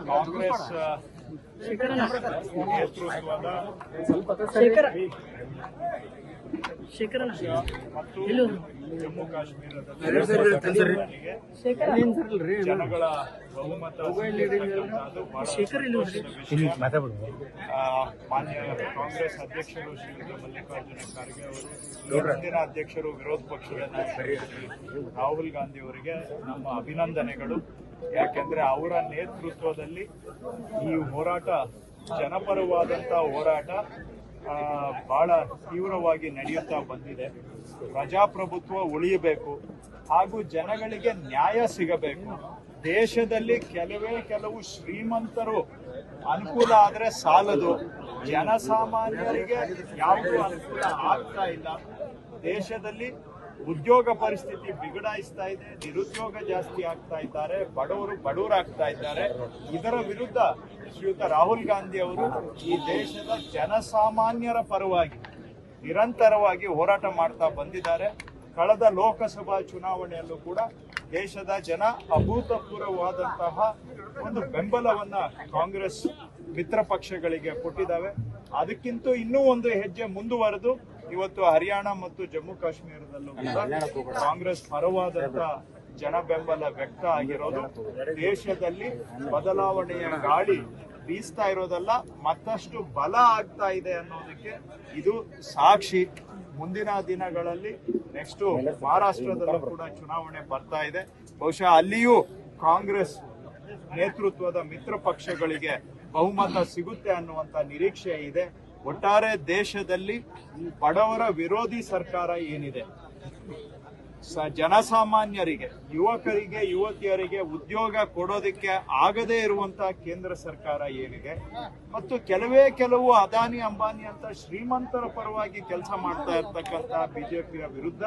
ಕಾಂಗ್ರೆಸ್ ನೇತೃತ್ವದ ಮತ್ತು ಜಮ್ಮು ಕಾಶ್ಮೀರದ ಜನಗಳ ಬಹುಮತ ಮಾನ್ಯ ಕಾಂಗ್ರೆಸ್ ಅಧ್ಯಕ್ಷರು ಶ್ರೀಯುತ ಮಲ್ಲಿಕಾರ್ಜುನ ಖರ್ಗೆ ಅವರು, ಹಿಂದಿನ ಅಧ್ಯಕ್ಷರು ವಿರೋಧ ಪಕ್ಷದ ನಾಯಕರು ರಾಹುಲ್ ಗಾಂಧಿ ಅವರಿಗೆ ನಮ್ಮ ಅಭಿನಂದನೆಗಳು. ಯಾಕೆಂದ್ರೆ ಅವರ ನೇತೃತ್ವದಲ್ಲಿ ಈ ಹೋರಾಟ ಜನಪರವಾದಂತ ಹೋರಾಟ ಬಹಳ ತೀವ್ರವಾಗಿ ನಡೆಯುತ್ತಾ ಬಂದಿದೆ. ಪ್ರಜಾಪ್ರಭುತ್ವ ಉಳಿಯಬೇಕು ಹಾಗೂ ಜನಗಳಿಗೆ ನ್ಯಾಯ ಸಿಗಬೇಕು. ದೇಶದಲ್ಲಿ ಕೆಲವು ಶ್ರೀಮಂತರು ಅನುಕೂಲ ಆದ್ರೆ ಸಾಲದು, ಜನಸಾಮಾನ್ಯರಿಗೆ ಯಾವುದೂ ಅನುಕೂಲ ಆಗ್ತಾ ಇಲ್ಲ. ದೇಶದಲ್ಲಿ ಉದ್ಯೋಗ ಪರಿಸ್ಥಿತಿ ಬಿಗಡಾಯಿಸ್ತಾ ಇದೆ, ನಿರುದ್ಯೋಗ ಜಾಸ್ತಿ ಆಗ್ತಾ ಇದ್ದಾರೆ, ಬಡವರಾಗ್ತಾ ಇದ್ದಾರೆ. ಇದರ ವಿರುದ್ಧ ಶ್ರೀಯುತ ರಾಹುಲ್ ಗಾಂಧಿ ಅವರು ಈ ದೇಶದ ಜನಸಾಮಾನ್ಯರ ಪರವಾಗಿ ನಿರಂತರವಾಗಿ ಹೋರಾಟ ಮಾಡ್ತಾ ಬಂದಿದ್ದಾರೆ. ಕಳೆದ ಲೋಕಸಭಾ ಚುನಾವಣೆಯಲ್ಲೂ ಕೂಡ ದೇಶದ ಜನ ಅಭೂತಪೂರ್ವವಾದಂತಹ ಒಂದು ಬೆಂಬಲವನ್ನ ಕಾಂಗ್ರೆಸ್ ಮಿತ್ರ ಪಕ್ಷಗಳಿಗೆ ಕೊಟ್ಟಿದ್ದಾವೆ. ಅದಕ್ಕಿಂತ ಇನ್ನೂ ಒಂದು ಹೆಜ್ಜೆ ಮುಂದುವರೆದು ಇವತ್ತು ಹರಿಯಾಣ ಮತ್ತು ಜಮ್ಮು ಕಾಶ್ಮೀರದಲ್ಲೂ ಕೂಡ ಕಾಂಗ್ರೆಸ್ ಪರವಾದಂತ ಜನ ಬೆಂಬಲ ವ್ಯಕ್ತ ಆಗಿರೋದು ದೇಶದಲ್ಲಿ ಬದಲಾವಣೆಯ ಗಾಳಿ ಬೀಸ್ತಾ ಇರೋದಲ್ಲ, ಮತ್ತಷ್ಟು ಬಲ ಆಗ್ತಾ ಇದೆ ಅನ್ನೋದಕ್ಕೆ ಇದು ಸಾಕ್ಷಿ. ಮುಂದಿನ ದಿನಗಳಲ್ಲಿ ನೆಕ್ಸ್ಟ್ ಮಹಾರಾಷ್ಟ್ರದಲ್ಲೂ ಕೂಡ ಚುನಾವಣೆ ಬರ್ತಾ ಇದೆ. ಬಹುಶಃ ಅಲ್ಲಿಯೂ ಕಾಂಗ್ರೆಸ್ ನೇತೃತ್ವದ ಮಿತ್ರ ಪಕ್ಷಗಳಿಗೆ ಬಹುಮತ ಸಿಗುತ್ತೆ ಅನ್ನುವಂತ ನಿರೀಕ್ಷೆ ಇದೆ. ಒಟ್ಟಾರೆ ದೇಶದಲ್ಲಿ ಬಡವರ ವಿರೋಧಿ ಸರ್ಕಾರ ಏನಿದೆ, ಜನಸಾಮಾನ್ಯರಿಗೆ, ಯುವಕರಿಗೆ, ಯುವತಿಯರಿಗೆ ಉದ್ಯೋಗ ಕೊಡೋದಕ್ಕೆ ಆಗದೇ ಇರುವಂತಹ ಕೇಂದ್ರ ಸರ್ಕಾರ ಏನಿದೆ, ಮತ್ತು ಕೆಲವು ಅದಾನಿ ಅಂಬಾನಿ ಅಂತ ಶ್ರೀಮಂತರ ಪರವಾಗಿ ಕೆಲಸ ಮಾಡ್ತಾ ಇರ್ತಕ್ಕಂತಹ ಬಿಜೆಪಿಯ ವಿರುದ್ಧ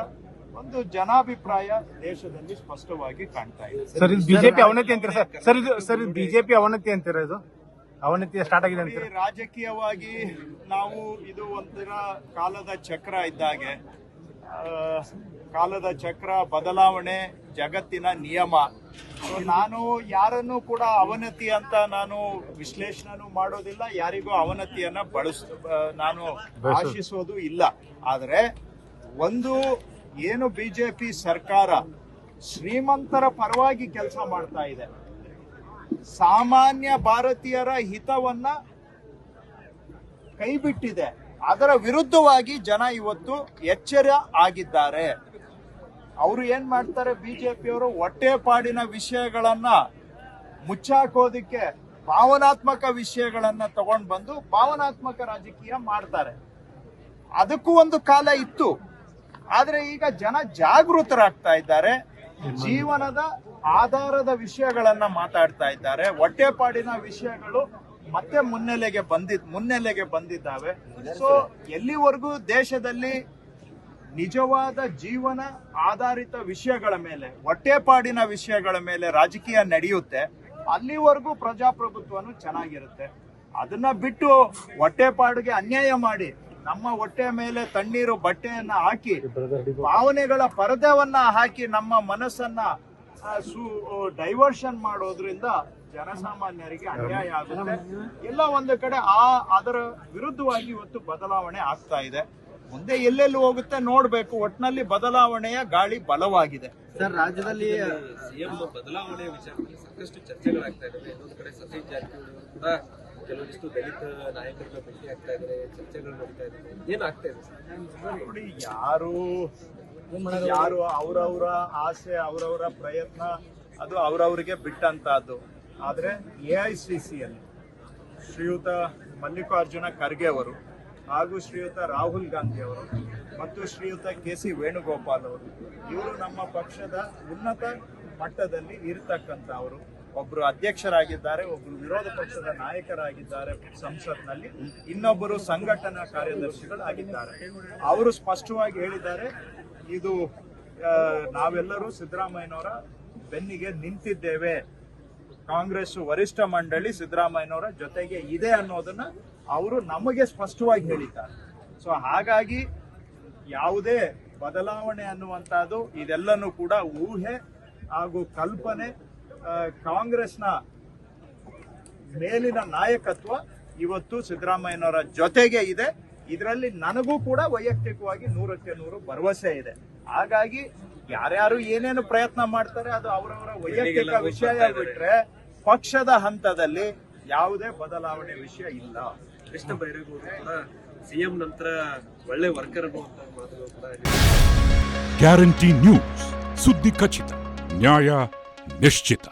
ಒಂದು ಜನಾಭಿಪ್ರಾಯ ದೇಶದಲ್ಲಿ ಸ್ಪಷ್ಟವಾಗಿ ಕಾಣ್ತಾ ಇದೆ. ಸರ್, ಇದು ಬಿಜೆಪಿ ಅವನತಿ ಅಂತೀರಾ ಸರ್? ಇದು ಬಿಜೆಪಿ ಅವನತಿ ಅಂತೀರಾ? ಇದು ಅವನತಿ ಸ್ಟಾರ್ಟ್ ಆಗಿದೆ ಅಂತ ರಾಜಕೀಯವಾಗಿ ನಾವು ಇದು ಒಂಥರ ಕಾಲದ ಚಕ್ರ ಇದ್ದಾಗೆ. ಕಾಲದ ಚಕ್ರ ಬದಲಾವಣೆ ಜಗತ್ತಿನ ನಿಯಮ. ನಾನು ಯಾರನ್ನು ಕೂಡ ಅವನತಿ ಅಂತ ನಾನು ವಿಶ್ಲೇಷಣೆ ಮಾಡೋದಿಲ್ಲ, ಯಾರಿಗೂ ಅವನತಿಯನ್ನ ನಾನು ಆಶಿಸೋದು ಇಲ್ಲ. ಆದ್ರೆ ಒಂದು ಏನು ಬಿಜೆಪಿ ಸರ್ಕಾರ ಶ್ರೀಮಂತರ ಪರವಾಗಿ ಕೆಲಸ ಮಾಡ್ತಾ ಇದೆ, ಸಾಮಾನ್ಯ ಭಾರತೀಯರ ಹಿತವನ್ನ ಕೈಬಿಟ್ಟಿದೆ, ಅದರ ವಿರುದ್ಧವಾಗಿ ಜನ ಇವತ್ತು ಎಚ್ಚರ ಆಗಿದ್ದಾರೆ. ಅವರು ಏನ್ ಮಾಡ್ತಾರೆ, ಬಿಜೆಪಿಯವರು ಹೊಟ್ಟೆಪಾಡಿನ ವಿಷಯಗಳನ್ನ ಮುಚ್ಚಾಕೋದಿಕ್ಕೆ ಭಾವನಾತ್ಮಕ ವಿಷಯಗಳನ್ನ ತಗೊಂಡು ಬಂದು ಭಾವನಾತ್ಮಕ ರಾಜಕೀಯ ಮಾಡ್ತಾರೆ. ಅದಕ್ಕೂ ಒಂದು ಕಾಲ ಇತ್ತು, ಆದ್ರೆ ಈಗ ಜನ ಜಾಗೃತರಾಗ್ತಾ ಇದ್ದಾರೆ. ಜೀವನದ ಆಧಾರದ ವಿಷಯಗಳನ್ನ ಮಾತಾಡ್ತಾ ಇದ್ದಾರೆ. ಹೊಟ್ಟೆಪಾಡಿನ ವಿಷಯಗಳು ಮತ್ತೆ ಮುನ್ನೆಲೆಗೆ ಬಂದಿದ್ದಾವೆ. ಸೊ ಎಲ್ಲಿವರೆಗೂ ದೇಶದಲ್ಲಿ ನಿಜವಾದ ಜೀವನ ಆಧಾರಿತ ವಿಷಯಗಳ ಮೇಲೆ, ಹೊಟ್ಟೆಪಾಡಿನ ವಿಷಯಗಳ ಮೇಲೆ ರಾಜಕೀಯ ನಡೆಯುತ್ತೆ, ಅಲ್ಲಿವರೆಗೂ ಪ್ರಜಾಪ್ರಭುತ್ವನು ಚೆನ್ನಾಗಿರುತ್ತೆ. ಅದನ್ನ ಬಿಟ್ಟು ಹೊಟ್ಟೆಪಾಡಿಗೆ ಅನ್ಯಾಯ ಮಾಡಿ ನಮ್ಮ ಹೊಟ್ಟೆ ಮೇಲೆ ತಣ್ಣೀರು ಬಟ್ಟೆಯನ್ನ ಹಾಕಿ ಭಾವನೆಗಳ ಪರದೆವನ್ನ ಹಾಕಿ ನಮ್ಮ ಮನಸ್ಸನ್ನ ಡೈವರ್ಷನ್ ಮಾಡೋದ್ರಿಂದ ಜನಸಾಮಾನ್ಯರಿಗೆ ಅನ್ಯಾಯ ಆಗುತ್ತೆ. ಎಲ್ಲ ಒಂದು ಕಡೆ ಅದರ ವಿರುದ್ಧವಾಗಿ ಇವತ್ತು ಬದಲಾವಣೆ ಆಗ್ತಾ ಇದೆ. ಮುಂದೆ ಎಲ್ಲೆಲ್ಲಿ ಹೋಗುತ್ತೆ ನೋಡ್ಬೇಕು. ಒಟ್ಟಿನಲ್ಲಿ ಬದಲಾವಣೆಯ ಗಾಳಿ ಬಲವಾಗಿದೆ. ಸರ್, ರಾಜ್ಯದಲ್ಲಿ ಸಿಎಂ ಬದಲಾವಣೆಯ ವಿಚಾರದಲ್ಲಿ ಸಾಕಷ್ಟು ಚರ್ಚೆಗಳಾಗ್ತಾ ಇದ್ದಾವೆ. ಇನ್ನೊಂದು ಕಡೆ ಸತೀಶ್ ಜಾರಕಿಹೊಳಿ ಕೂಡ ಕೆಲವೊಂದಿಷ್ಟು ದಲಿತ ನಾಯಕರನ್ನ ಭೇಟಿ ಆಗ್ತಾ ಇದ್ದಾರೆ, ಚರ್ಚೆಗಳು ನಡೀತಾ ಇದ್ದಾರೆ. ಏನಾಗ್ತಾ ಇದೆ ನೋಡಿ, ಯಾರು ಅವರವರ ಆಸೆ, ಅವರವರ ಪ್ರಯತ್ನ, ಅದು ಅವರವರಿಗೆ ಬಿಟ್ಟಂತಹದ್ದು. ಆದ್ರೆ ಎಐಸಿಸಿಯಲ್ಲಿ ಶ್ರೀಯುತ ಮಲ್ಲಿಕಾರ್ಜುನ ಖರ್ಗೆ ಅವರು ಹಾಗೂ ಶ್ರೀಯುತ ರಾಹುಲ್ ಗಾಂಧಿ ಅವರು ಮತ್ತು ಶ್ರೀಯುತ KC ವೇಣುಗೋಪಾಲ್ ಅವರು, ಇವರು ನಮ್ಮ ಪಕ್ಷದ ಉನ್ನತ ಮಟ್ಟದಲ್ಲಿ ಇರತಕ್ಕಂಥವರು. ಒಬ್ರು ಅಧ್ಯಕ್ಷರಾಗಿದ್ದಾರೆ, ಒಬ್ರು ವಿರೋಧ ಪಕ್ಷದ ನಾಯಕರಾಗಿದ್ದಾರೆ ಸಂಸತ್ನಲ್ಲಿ, ಇನ್ನೊಬ್ಬರು ಸಂಘಟನಾ ಕಾರ್ಯದರ್ಶಿಗಳಾಗಿದ್ದಾರೆ. ಅವರು ಸ್ಪಷ್ಟವಾಗಿ ಹೇಳಿದ್ದಾರೆ, ಇದು ನಾವೆಲ್ಲರೂ ಸಿದ್ದರಾಮಯ್ಯನವರ ಬೆನ್ನಿಗೆ ನಿಂತಿದ್ದೇವೆ, ಕಾಂಗ್ರೆಸ್ ವರಿಷ್ಠ ಮಂಡಳಿ ಸಿದ್ದರಾಮಯ್ಯನವರ ಜೊತೆಗೆ ಇದೆ ಅನ್ನೋದನ್ನ ಅವರು ನಮಗೆ ಸ್ಪಷ್ಟವಾಗಿ ಹೇಳಿದ್ದಾರೆ. ಸೊ ಹಾಗಾಗಿ ಯಾವುದೇ ಬದಲಾವಣೆ ಅನ್ನುವಂಥದ್ದು ಇದೆಲ್ಲನೂ ಕೂಡ ಊಹೆ ಹಾಗೂ ಕಲ್ಪನೆ. ಕಾಂಗ್ರೆಸ್ನ ಮೇಲಿನ ನಾಯಕತ್ವ ಇವತ್ತು ಸಿದ್ದರಾಮಯ್ಯನವರ ಜೊತೆಗೆ ಇದೆ. ಇದರಲ್ಲಿ ನನಗೂ ಕೂಡ ವೈಯಕ್ತಿಕವಾಗಿ 100ಕ್ಕೆ 100 ಭರವಸೆ ಇದೆ. ಹಾಗಾಗಿ ಯಾರ್ಯಾರು ಏನೇನು ಪ್ರಯತ್ನ ಮಾಡ್ತಾರೆ ಅದು ಅವರವರ ವೈಯಕ್ತಿಕ ವಿಷಯ ಬಿಟ್ರೆ ಪಕ್ಷದ ಹಂತದಲ್ಲಿ ಯಾವುದೇ ಬದಲಾವಣೆ ವಿಷಯ ಇಲ್ಲ. ಕೃಷ್ಣ ಬೈರೇಗೌಡರು ಕೂಡ ಸಿಎಂ ನಂತರ ಒಳ್ಳೆ ವರ್ಕರ್ ಅನ್ನುವಂತ ಮಾತುಗಳು ಕೂಡ ಗ್ಯಾರಂಟಿ ನ್ಯೂಸ್, ಸುದ್ದಿ ಖಚಿತ, ನ್ಯಾಯ ನಿಶ್ಚಿತ.